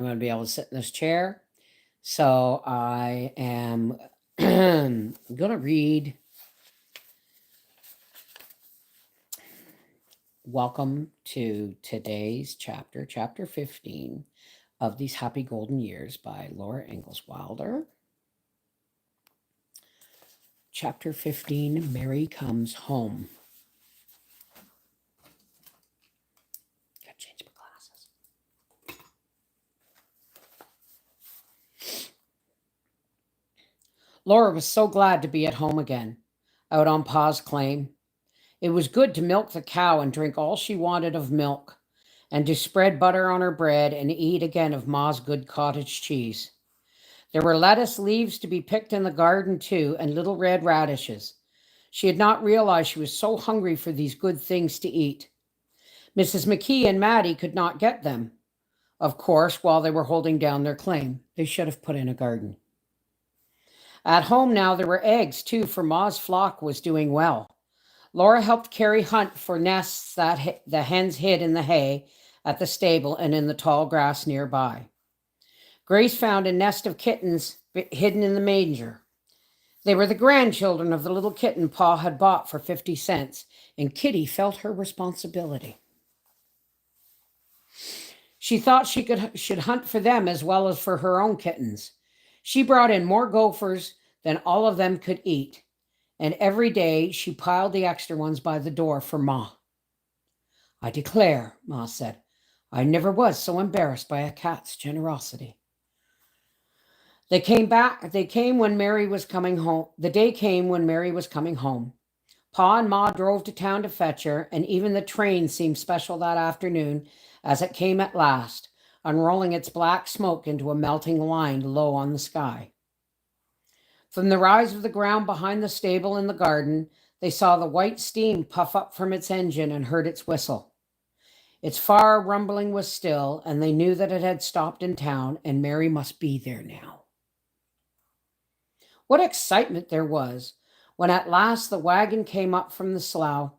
I'm going to be able to sit in this chair. So I am going to read Welcome to today's chapter, chapter 15 of These Happy Golden Years by Laura Ingalls Wilder. Chapter 15, Mary Comes Home. Gotta change my glasses. Laura was so glad to be at home again, out on Pa's claim. It was good to milk the cow and drink all she wanted of milk, and to spread butter on her bread and eat again of Ma's good cottage cheese. There were lettuce leaves to be picked in the garden, too, and little red radishes. She had not realized she was so hungry for these good things to eat. Mrs. McKee and Maddie could not get them. Of course, while they were holding down their claim, they should have put in a garden. At home now there were eggs, too, for Ma's flock was doing well. Laura helped Carrie hunt for nests that the hens hid in the hay at the stable and in the tall grass nearby. Grace found a nest of kittens hidden in the manger. They were the grandchildren of the little kitten Pa had bought for 50 cents, and Kitty felt her responsibility. She thought she should hunt for them as well as for her own kittens. She brought in more gophers than all of them could eat, and every day she piled the extra ones by the door for Ma. I declare, Ma said, I never was so embarrassed by a cat's generosity. They came when Mary was coming home. The day came when Mary was coming home. Pa and Ma drove to town to fetch her, and even the train seemed special that afternoon as it came at last, unrolling its black smoke into a melting line low on the sky. From the rise of the ground behind the stable in the garden, they saw the white steam puff up from its engine and heard its whistle. Its far rumbling was still, and they knew that it had stopped in town, and Mary must be there now. What excitement there was when at last the wagon came up from the slough,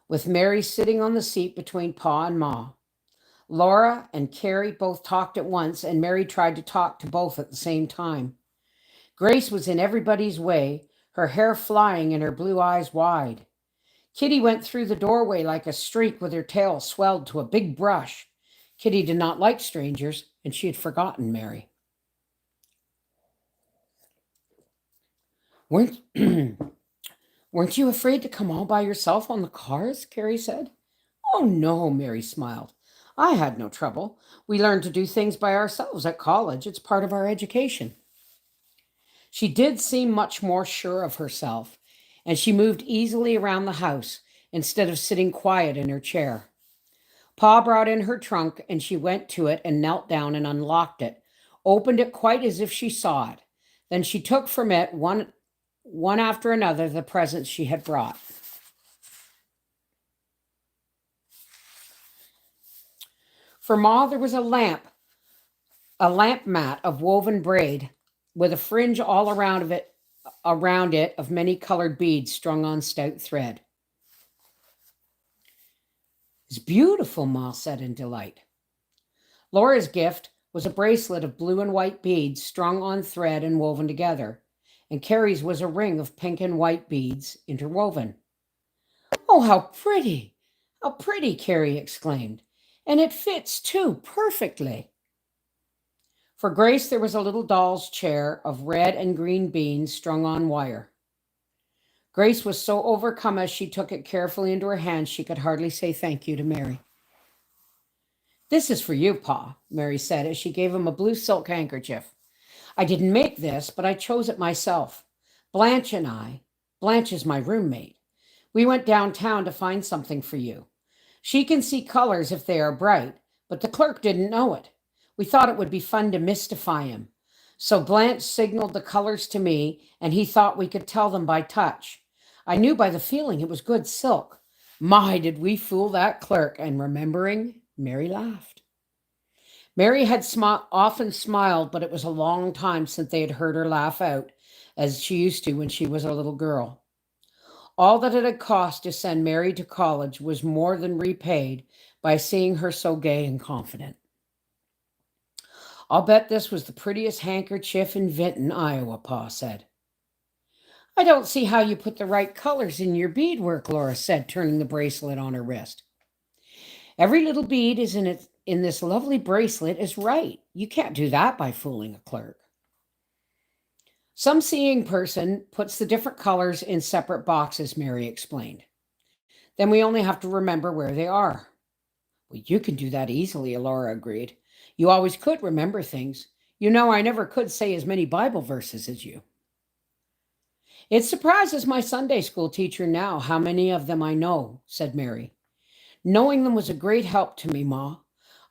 with Mary sitting on the seat between Pa and Ma. Laura and Carrie both talked at once, and Mary tried to talk to both at the same time. Grace was in everybody's way, her hair flying and her blue eyes wide. Kitty went through the doorway like a streak with her tail swelled to a big brush. Kitty did not like strangers, and she had forgotten Mary. Weren't you afraid to come all by yourself on the cars? Carrie said. Oh, no, Mary smiled. I had no trouble. We learned to do things by ourselves at college. It's part of our education. She did seem much more sure of herself, and she moved easily around the house instead of sitting quiet in her chair. Pa brought in her trunk, and she went to it and knelt down and unlocked it, opened it quite as if she saw it. Then she took from it one after another the presents she had brought. For Ma, there was a lamp mat of woven braid with a fringe all around it of many colored beads strung on stout thread. It's beautiful, Ma said in delight. Laura's gift was a bracelet of blue and white beads strung on thread and woven together, and Carrie's was a ring of pink and white beads interwoven. Oh, how pretty! How pretty, Carrie exclaimed. And it fits, too, perfectly. For Grace, there was a little doll's chair of red and green beans strung on wire. Grace was so overcome as she took it carefully into her hands she could hardly say thank you to Mary. This is for you, Pa, Mary said as she gave him a blue silk handkerchief. I didn't make this, but I chose it myself. Blanche is my roommate. We went downtown to find something for you. She can see colors if they are bright, but the clerk didn't know it. We thought it would be fun to mystify him. So Blanche signaled the colors to me, and he thought we could tell them by touch. I knew by the feeling it was good silk. My, did we fool that clerk, and remembering, Mary laughed. Mary had often smiled, but it was a long time since they had heard her laugh out, as she used to when she was a little girl. All that it had cost to send Mary to college was more than repaid by seeing her so gay and confident. I'll bet this was the prettiest handkerchief in Vinton, Iowa, Pa said. I don't see how you put the right colors in your beadwork, Laura said, turning the bracelet on her wrist. Every little bead is in this lovely bracelet is right. You can't do that by fooling a clerk. Some seeing person puts the different colors in separate boxes, Mary explained. Then we only have to remember where they are. Well, you can do that easily, Laura agreed. You always could remember things. You know, I never could say as many Bible verses as you. It surprises my Sunday school teacher now how many of them I know, said Mary. Knowing them was a great help to me, Ma.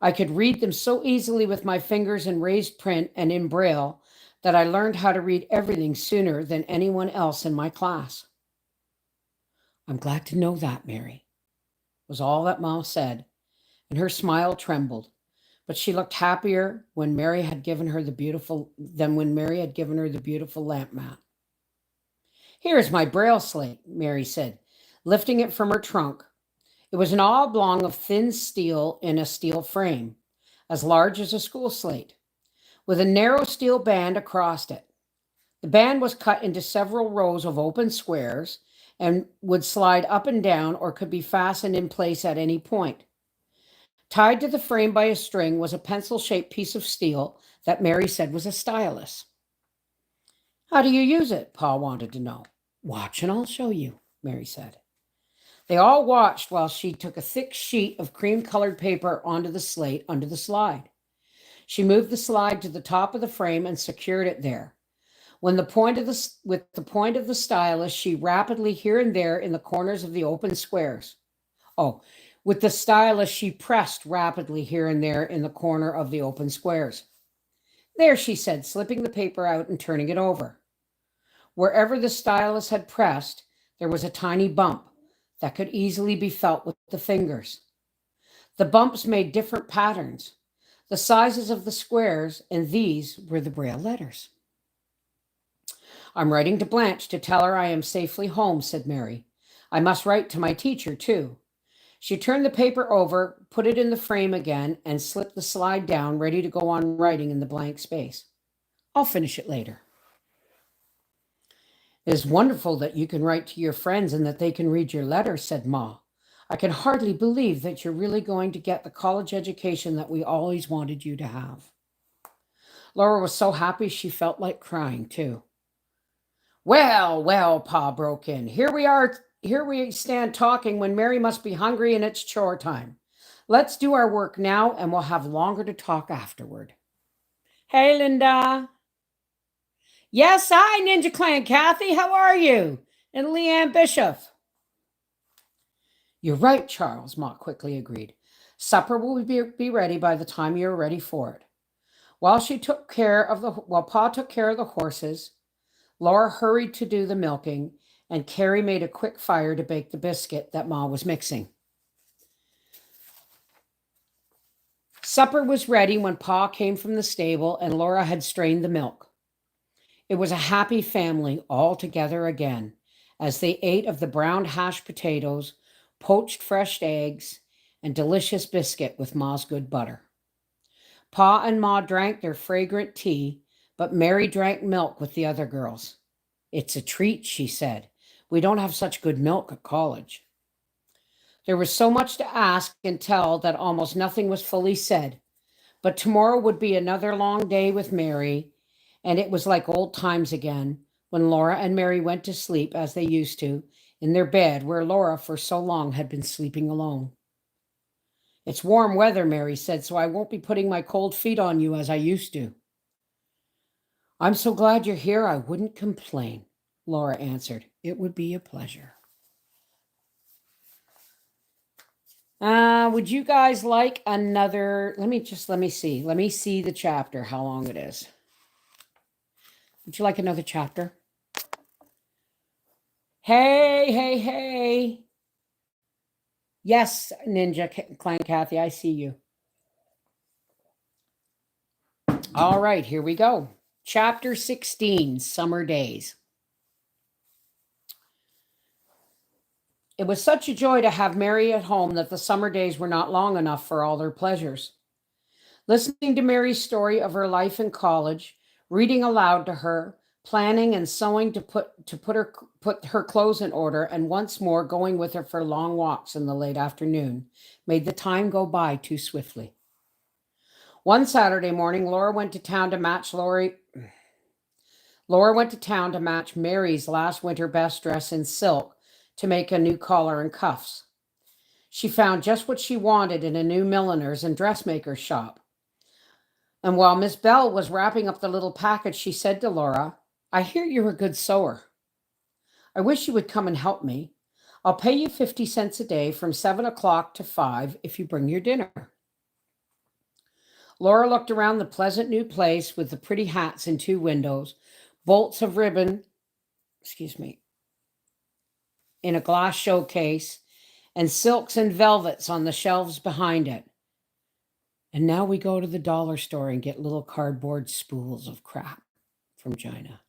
I could read them so easily with my fingers in raised print and in Braille that I learned how to read everything sooner than anyone else in my class. I'm glad to know that, Mary, was all that Ma said, and her smile trembled. But she looked happier when Mary had given her the beautiful lamp mat. Here is my Braille slate, Mary said, lifting it from her trunk. It was an oblong of thin steel in a steel frame, as large as a school slate, with a narrow steel band across it. The band was cut into several rows of open squares and would slide up and down or could be fastened in place at any point. Tied to the frame by a string was a pencil-shaped piece of steel that Mary said was a stylus. How do you use it? Pa wanted to know. Watch and I'll show you, Mary said. They all watched while she took a thick sheet of cream-colored paper onto the slate under the slide. She moved the slide to the top of the frame and secured it there. With the point of the stylus, she rapidly here and there in the corners of the open squares. With the stylus, she pressed rapidly here and there in the corner of the open squares. There, she said, slipping the paper out and turning it over. Wherever the stylus had pressed, there was a tiny bump that could easily be felt with the fingers. The bumps made different patterns, the sizes of the squares, and these were the Braille letters. I'm writing to Blanche to tell her I am safely home, said Mary. I must write to my teacher, too. She turned the paper over, put it in the frame again, and slipped the slide down, ready to go on writing in the blank space. I'll finish it later. It is wonderful that you can write to your friends and that they can read your letters, said Ma. I can hardly believe that you're really going to get the college education that we always wanted you to have. Laura was so happy she felt like crying, too. Well, Pa broke in. Here we stand talking when Mary must be hungry and it's chore time. Let's do our work now and we'll have longer to talk afterward. Hey, Linda. Yes, hi, Ninja Clan Kathy. How are you? And Leanne Bishop. You're right, Charles, Ma quickly agreed. Supper will be ready by the time you're ready for it. While Pa took care of the horses, Laura hurried to do the milking, and Carrie made a quick fire to bake the biscuit that Ma was mixing. Supper was ready when Pa came from the stable and Laura had strained the milk. It was a happy family all together again as they ate of the browned hashed potatoes, poached fresh eggs, and delicious biscuit with Ma's good butter. Pa and Ma drank their fragrant tea, but Mary drank milk with the other girls. It's a treat, she said. We don't have such good milk at college. There was so much to ask and tell that almost nothing was fully said, but tomorrow would be another long day with Mary, and it was like old times again when Laura and Mary went to sleep as they used to in their bed where Laura for so long had been sleeping alone. It's warm weather, Mary said, so I won't be putting my cold feet on you as I used to. I'm so glad you're here, I wouldn't complain, Laura answered. It would be a pleasure. Would you guys like another? Let me see. Let me see the chapter, how long it is. Would you like another chapter? Hey. Yes, Ninja Clan Kathy, I see you. All right, here we go. Chapter 16, Summer Days. It was such a joy to have Mary at home that the summer days were not long enough for all their pleasures. listening to Mary's story of her life in college, reading aloud to her, planning and sewing to put her clothes in order, and once more going with her for long walks in the late afternoon, made the time go by too swiftly. One Saturday morning, Laura went to town to match Mary's last winter best dress in silk to make a new collar and cuffs. She found just what she wanted in a new milliner's and dressmaker's shop. And while Miss Bell was wrapping up the little package, she said to Laura, "I hear you're a good sewer. I wish you would come and help me. I'll pay you 50 cents a day from 7 o'clock to 5 if you bring your dinner." Laura looked around the pleasant new place with the pretty hats in two windows, bolts of ribbon, in a glass showcase, and silks and velvets on the shelves behind it. And now we go to the dollar store and get little cardboard spools of crap from China.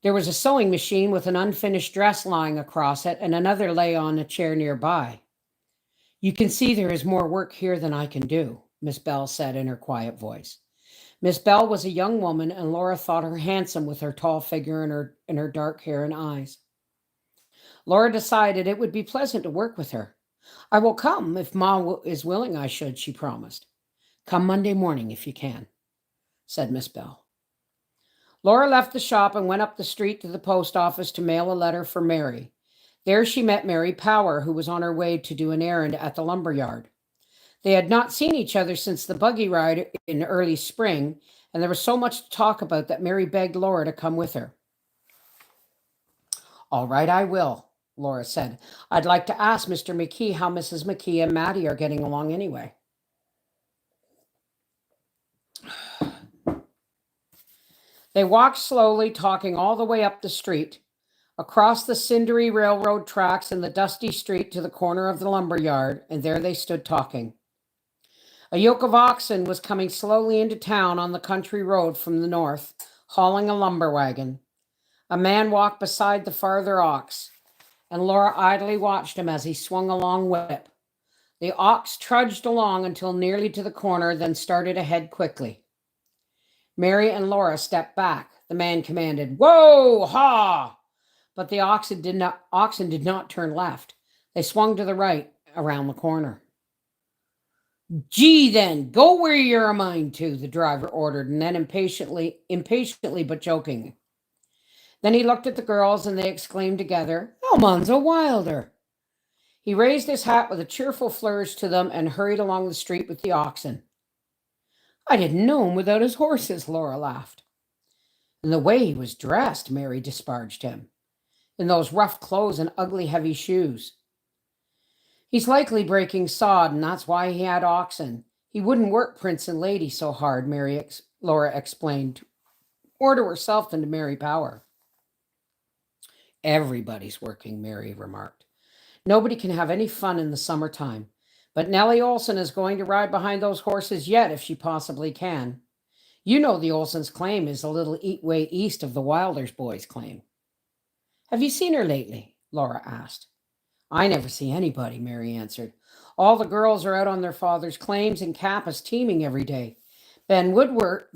There was a sewing machine with an unfinished dress lying across it, and another lay on a chair nearby. "You can see there is more work here than I can do," Miss Bell said in her quiet voice. Miss Bell was a young woman, and Laura thought her handsome with her tall figure and her dark hair and eyes. Laura decided it would be pleasant to work with her. "I will come if Ma is willing I should," she promised. "Come Monday morning if you can," said Miss Bell. Laura left the shop and went up the street to the post office to mail a letter for Mary. There she met Mary Power, who was on her way to do an errand at the lumber yard. They had not seen each other since the buggy ride in early spring, and there was so much to talk about that Mary begged Laura to come with her. "All right, I will," Laura said. "I'd like to ask Mr. McKee how Mrs. McKee and Maddie are getting along anyway." They walked slowly, talking all the way up the street, across the cindery railroad tracks and the dusty street to the corner of the lumber yard, and there they stood talking. A yoke of oxen was coming slowly into town on the country road from the north, hauling a lumber wagon. A man walked beside the farther ox, and Laura idly watched him as he swung a long whip. The ox trudged along until nearly to the corner, then started ahead quickly. Mary and Laura stepped back. The man commanded, "Whoa, ha!" But the oxen did not turn left. They swung to the right around the corner. "Gee, then, go where you're a mind to," the driver ordered, and then impatiently but jokingly. Then he looked at the girls, and they exclaimed together, "Almanzo Wilder!" He raised his hat with a cheerful flourish to them and hurried along the street with the oxen. "I didn't know him without his horses," Laura laughed. "And the way he was dressed," Mary disparaged him, "in those rough clothes and ugly heavy shoes." "He's likely breaking sod, and that's why he had oxen. He wouldn't work Prince and Lady so hard," Laura explained, more to herself than to Mary Power. "Everybody's working," Mary remarked. "Nobody can have any fun in the summertime. But Nellie Olson is going to ride behind those horses yet if she possibly can. You know the Olsons' claim is a little way east of the Wilders boys' claim." "Have you seen her lately?" Laura asked. "I never see anybody," Mary answered. "All the girls are out on their father's claims, and Cap is teaming every day. Woodsworth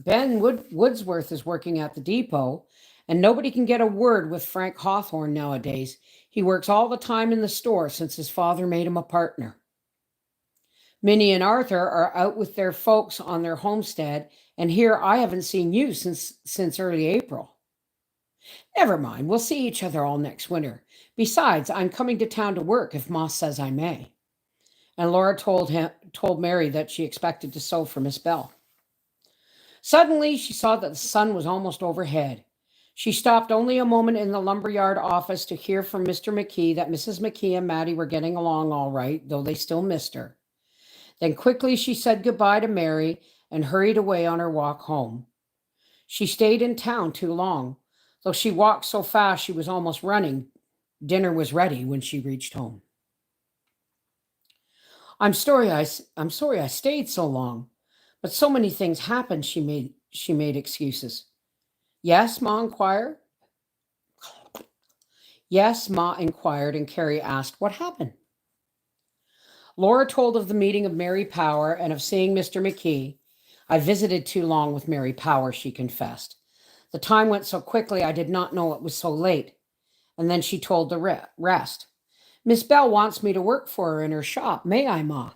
is working at the depot, and nobody can get a word with Frank Hawthorne nowadays. He works all the time in the store since his father made him a partner. Minnie and Arthur are out with their folks on their homestead, and here I haven't seen you since early April." "Never mind, we'll see each other all next winter. Besides, I'm coming to town to work if Ma says I may." And Laura told Mary that she expected to sew for Miss Bell. Suddenly, she saw that the sun was almost overhead. She stopped only a moment in the lumberyard office to hear from Mr. McKee that Mrs. McKee and Maddie were getting along all right, though they still missed her. Then quickly she said goodbye to Mary and hurried away on her walk home. She stayed in town too long. Though she walked so fast she was almost running, dinner was ready when she reached home. I'm sorry I stayed so long, but so many things happened," she made excuses. "Yes, Ma inquired?" "Yes," Ma inquired, and Carrie asked, "What happened?" Laura told of the meeting of Mary Power and of seeing Mr. McKee. I visited too long with Mary Power, she confessed. The time went so quickly I did not know it was so late. And then she told the rest. Miss Bell wants me to work for her in her shop. May I, Ma?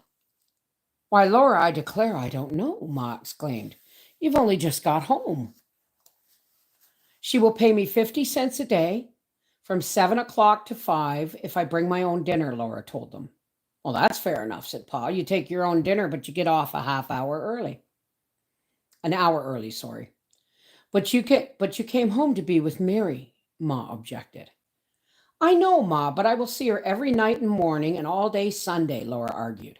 Why, Laura, I declare I don't know, Ma exclaimed. You've only just got home. She will pay me 50 cents a day from 7 o'clock to 5 if I bring my own dinner, Laura told them. Well, that's fair enough, said Pa. You take your own dinner, but you get off a half hour early. An hour early, sorry. But you came home to be with Mary, Ma objected. I know, Ma, but I will see her every night and morning and all day Sunday, Laura argued.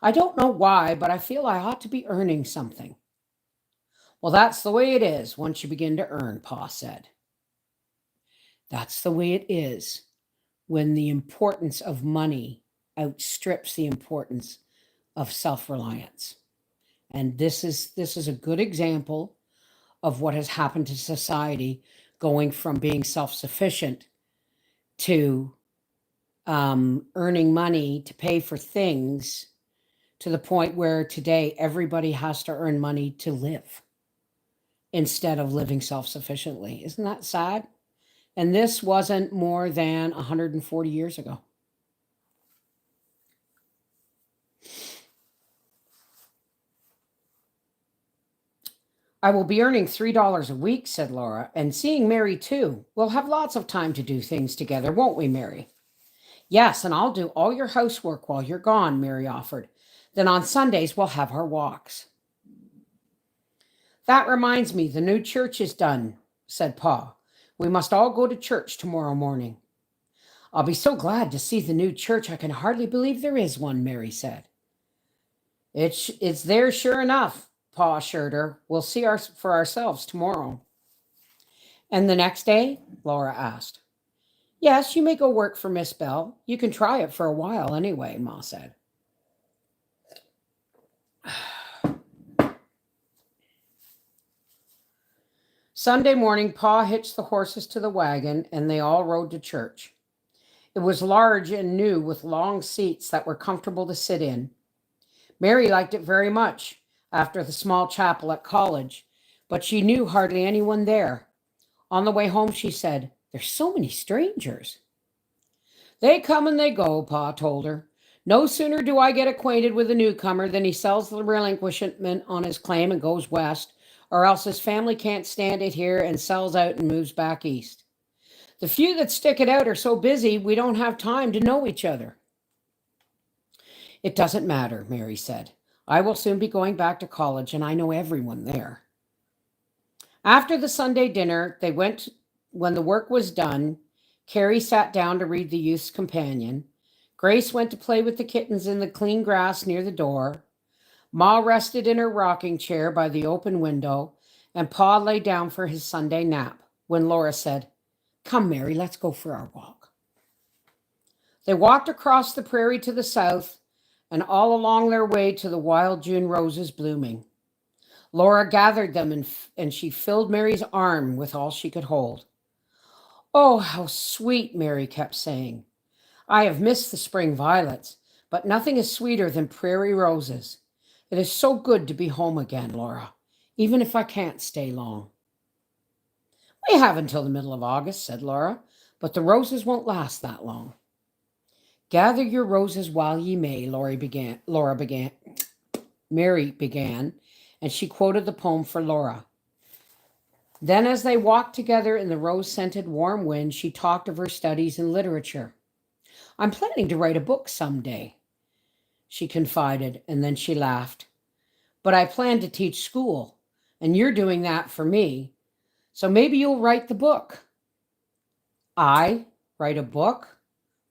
I don't know why, but I feel I ought to be earning something. Well, that's the way it is once you begin to earn, Pa said. That's the way it is when the importance of money outstrips the importance of self-reliance. And this is a good example of what has happened to society, going from being self-sufficient to earning money to pay for things, to the point where today everybody has to earn money to live instead of living self-sufficiently. Isn't that sad? And this wasn't more than 140 years ago. I will be earning $3 a week, said Laura, and seeing Mary too. We'll have lots of time to do things together, won't we, Mary? Yes, and I'll do all your housework while you're gone, Mary offered. Then on Sundays, we'll have our walks. That reminds me, the new church is done, said Pa. We must all go to church tomorrow morning. I'll be so glad to see the new church. I can hardly believe there is one, Mary said. It's there sure enough, Pa assured her. We'll see for ourselves tomorrow. And the next day? Laura asked. Yes, you may go work for Miss Bell. You can try it for a while anyway, Ma said. Sunday morning, Pa hitched the horses to the wagon, and they all rode to church. It was large and new, with long seats that were comfortable to sit in. Mary liked it very much after the small chapel at college, but she knew hardly anyone there. On the way home, she said, There's so many strangers. They come and they go, Pa told her. No sooner do I get acquainted with a newcomer than he sells the relinquishment on his claim and goes west, or else his family can't stand it here and sells out and moves back east. The few that stick it out are so busy we don't have time to know each other. It doesn't matter, Mary said. I will soon be going back to college, and I know everyone there. After the Sunday dinner, when the work was done, Carrie sat down to read the Youth's Companion. Grace went to play with the kittens in the clean grass near the door. Ma rested in her rocking chair by the open window, and Pa lay down for his Sunday nap, when Laura said, Come, Mary, let's go for our walk. They walked across the prairie to the south, and all along their way to the wild June roses blooming. Laura gathered them, and she filled Mary's arm with all she could hold. Oh, how sweet, Mary kept saying. I have missed the spring violets, but nothing is sweeter than prairie roses. It is so good to be home again, Laura, even if I can't stay long. We have until the middle of August, said Laura, but the roses won't last that long. Gather your roses while ye may, Mary began, and she quoted the poem for Laura. Then as they walked together in the rose-scented warm wind, she talked of her studies in literature. I'm planning to write a book someday, she confided, and then she laughed. But I plan to teach school, and you're doing that for me, so maybe you'll write the book. I write a book?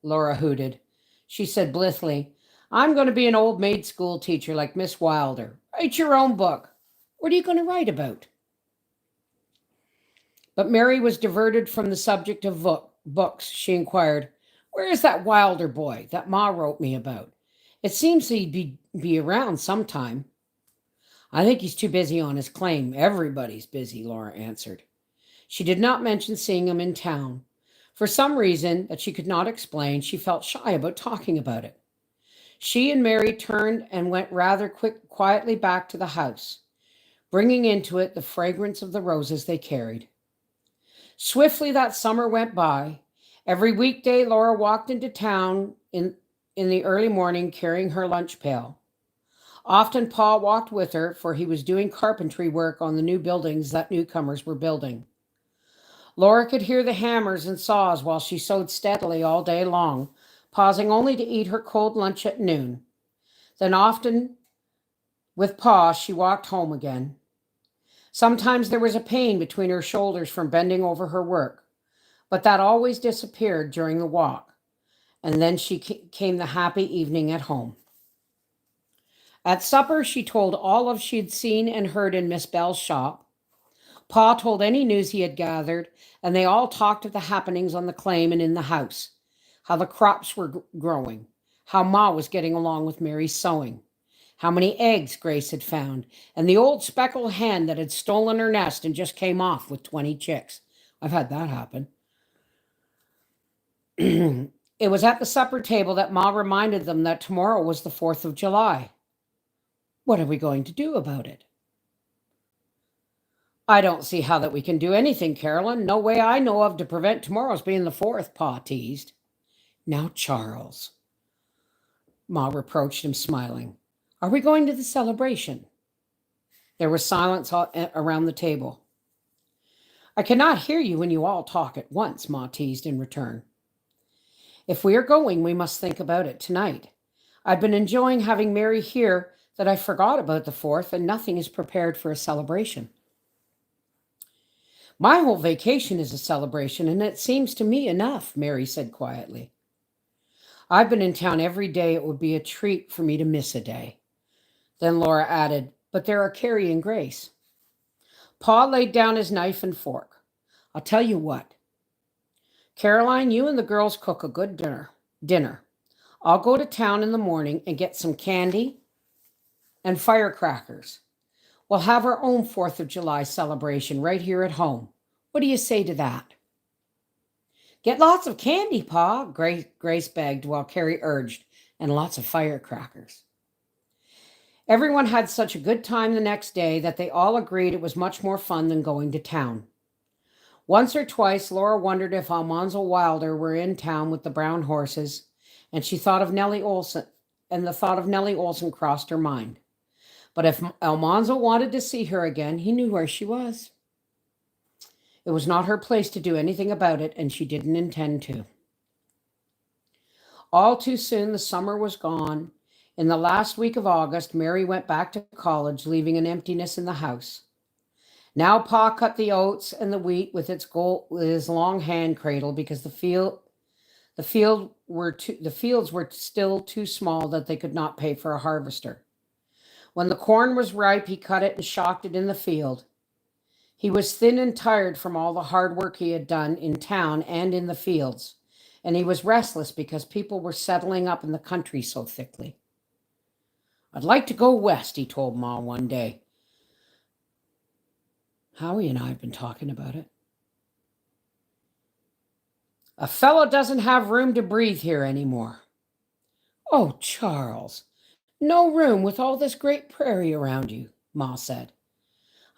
Laura hooted. She said blithely, I'm going to be an old maid school teacher like Miss Wilder. Write your own book. What are you going to write about? But Mary was diverted from the subject of books. She inquired, Where is that Wilder boy that Ma wrote me about? It seems he'd be around sometime. I think he's too busy on his claim. Everybody's busy, Laura answered. She did not mention seeing him in town. For some reason that she could not explain, she felt shy about talking about it. She and Mary turned and went rather quietly back to the house, bringing into it the fragrance of the roses they carried. Swiftly that summer went by. Every weekday, Laura walked into town in the early morning carrying her lunch pail. Often Pa walked with her, for he was doing carpentry work on the new buildings that newcomers were building. Laura could hear the hammers and saws while she sewed steadily all day long, pausing only to eat her cold lunch at noon. Then often, with Pa, she walked home again. Sometimes there was a pain between her shoulders from bending over her work, but that always disappeared during the walk, and then came the happy evening at home. At supper, she told all of she'd seen and heard in Miss Bell's shop. Pa told any news he had gathered, and they all talked of the happenings on the claim and in the house, how the crops were growing, how Ma was getting along with Mary's sewing, how many eggs Grace had found, and the old speckled hen that had stolen her nest and just came off with 20 chicks. I've had that happen. It was at the supper table that Ma reminded them that tomorrow was the 4th of July. What are we going to do about it? I don't see how that we can do anything, Carolyn. No way I know of to prevent tomorrow's being the 4th, Pa teased. Now, Charles, Ma reproached him, smiling. Are we going to the celebration? There was silence around the table. I cannot hear you when you all talk at once, Ma teased in return. If we are going, we must think about it tonight. I've been enjoying having Mary here that I forgot about the 4th, and nothing is prepared for a celebration. My whole vacation is a celebration, and it seems to me enough, Mary said quietly. I've been in town every day. It would be a treat for me to miss a day. Then Laura added, but there are Carrie and Grace. Pa laid down his knife and fork. I'll tell you what. Caroline, you and the girls cook a good dinner. I'll go to town in the morning and get some candy and firecrackers. We'll have our own 4th of July celebration right here at home. What do you say to that? Get lots of candy, Pa, Grace begged while Carrie urged, and lots of firecrackers. Everyone had such a good time the next day that they all agreed it was much more fun than going to town. Once or twice, Laura wondered if Almanzo Wilder were in town with the brown horses, and she thought of Nellie Olson, and the thought of Nellie Olson crossed her mind. But if Almanzo wanted to see her again, he knew where she was. It was not her place to do anything about it, and she didn't intend to. All too soon, the summer was gone. In the last week of August, Mary went back to college, leaving an emptiness in the house. Now Pa cut the oats and the wheat with his long hand cradle because the fields were still too small that they could not pay for a harvester. When the corn was ripe, he cut it and shocked it in the field. He was thin and tired from all the hard work he had done in town and in the fields, and he was restless because people were settling up in the country so thickly. I'd like to go west, he told Ma one day. Howie and I have been talking about it. A fellow doesn't have room to breathe here anymore. Oh, Charles, no room with all this great prairie around you, Ma said.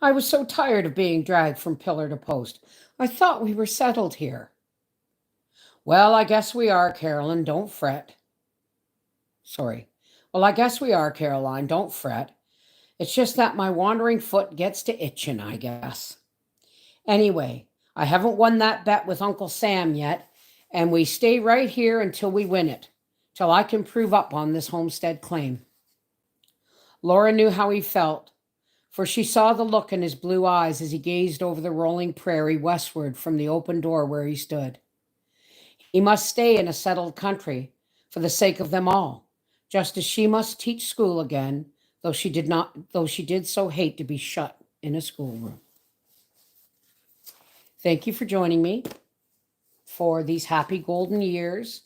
I was so tired of being dragged from pillar to post. I thought we were settled here. Well, I guess we are, Caroline. Don't fret. Well, I guess we are, Caroline. Don't fret. It's just that my wandering foot gets to itching, I guess. Anyway, I haven't won that bet with Uncle Sam yet, and we stay right here until we win it, till I can prove up on this homestead claim. Laura knew how he felt, for she saw the look in his blue eyes as he gazed over the rolling prairie westward from the open door where he stood. He must stay in a settled country for the sake of them all, just as she must teach school again, though she did so hate to be shut in a schoolroom. Thank you for joining me for these happy golden years,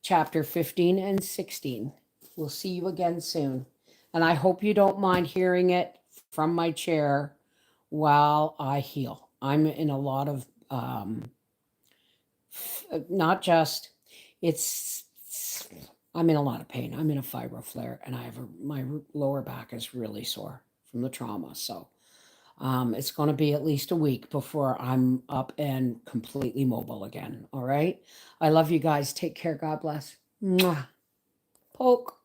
chapter 15 and 16. We'll see you again soon. And I hope you don't mind hearing it from my chair while I heal. I'm in a lot of, I'm in a lot of pain. I'm in a fibro flare, and my lower back is really sore from the trauma. So it's going to be at least a week before I'm up and completely mobile again. All right. I love you guys. Take care. God bless. Mwah. Poke.